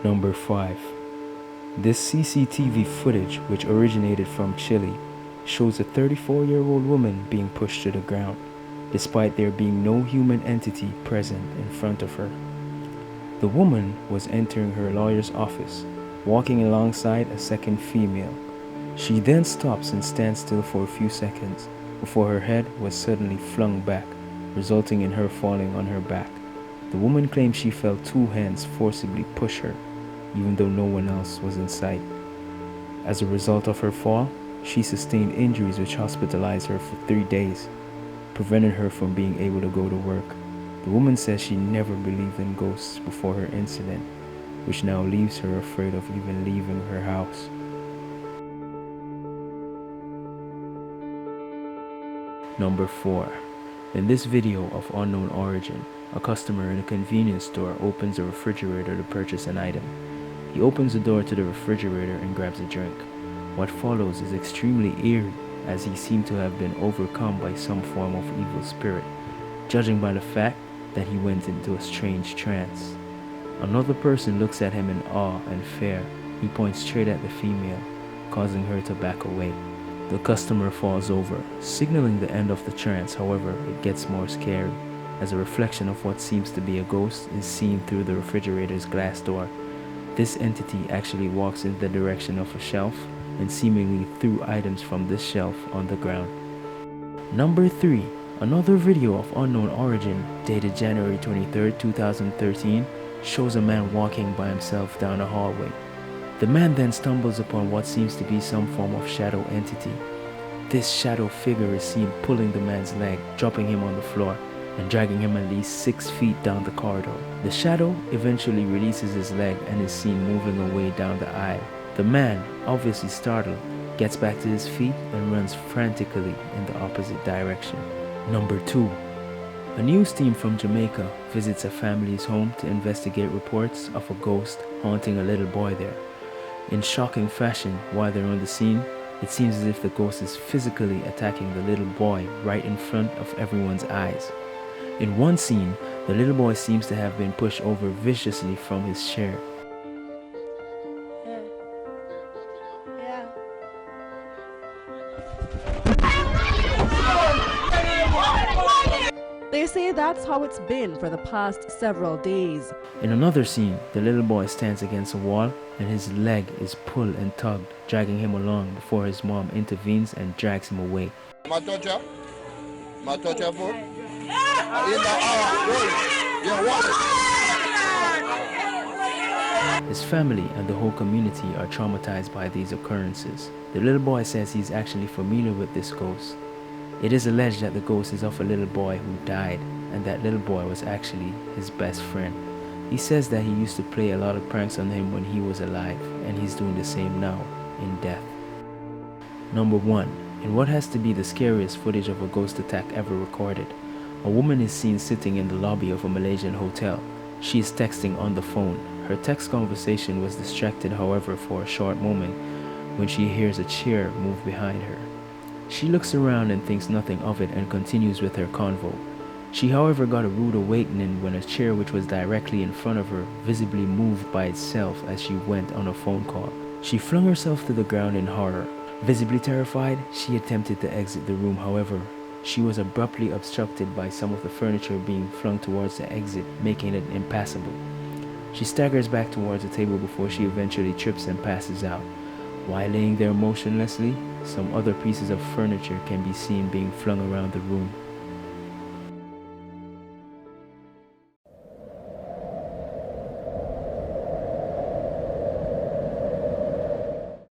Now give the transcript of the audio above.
Number 5. This CCTV footage, which originated from Chile, shows a 34-year-old woman being pushed to the ground, despite there being no human entity present in front of her. The woman was entering her lawyer's office, walking alongside a second female. She then stops and stands still for a few seconds before her head was suddenly flung back, resulting in her falling on her back. The woman claims she felt two hands forcibly push her, even though no one else was in sight. As a result of her fall, she sustained injuries which hospitalized her for 3 days, preventing her from being able to go to work. The woman says she never believed in ghosts before her incident, which now leaves her afraid of even leaving her house. Number 4. In this video of unknown origin, a customer in a convenience store opens a refrigerator to purchase an item. He opens the door to the refrigerator and grabs a drink. What follows is extremely eerie, as he seemed to have been overcome by some form of evil spirit, judging by the fact that he went into a strange trance. Another person looks at him in awe and fear. He points straight at the female, causing her to back away. The customer falls over, signaling the end of the trance. However, it gets more scary, as a reflection of what seems to be a ghost is seen through the refrigerator's glass door. This entity actually walks in the direction of a shelf and seemingly threw items from this shelf on the ground. Number 3. Another video of unknown origin, dated January 23, 2013, shows a man walking by himself down a hallway. The man then stumbles upon what seems to be some form of shadow entity. This shadow figure is seen pulling the man's leg, dropping him on the floor, and dragging him at least 6 feet down the corridor. The shadow eventually releases his leg and is seen moving away down the aisle. The man, obviously startled, gets back to his feet and runs frantically in the opposite direction. Number 2. A news team from Jamaica visits a family's home to investigate reports of a ghost haunting a little boy there. In shocking fashion, while they're on the scene, it seems as if the ghost is physically attacking the little boy right in front of everyone's eyes. In one scene, the little boy seems to have been pushed over viciously from his chair. They say that's how it's been for the past several days. In another scene, the little boy stands against a wall and his leg is pulled and tugged, dragging him along before his mom intervenes and drags him away. His family and the whole community are traumatized by these occurrences. The little boy says he's actually familiar with this ghost. It is alleged that the ghost is of a little boy who died, and that little boy was actually his best friend. He says that he used to play a lot of pranks on him when he was alive, and he's doing the same now, in death. Number 1. In what has to be the scariest footage of a ghost attack ever recorded, a woman is seen sitting in the lobby of a Malaysian hotel. She is texting on the phone. Her text conversation was distracted, however, for a short moment when she hears a chair move behind her. She looks around and thinks nothing of it and continues with her convo. She, however, got a rude awakening when a chair which was directly in front of her visibly moved by itself as she went on a phone call. She flung herself to the ground in horror. Visibly terrified, she attempted to exit the room. However, she was abruptly obstructed by some of the furniture being flung towards the exit, making it impassable. She staggers back towards the table before she eventually trips and passes out. While laying there motionlessly, some other pieces of furniture can be seen being flung around the room.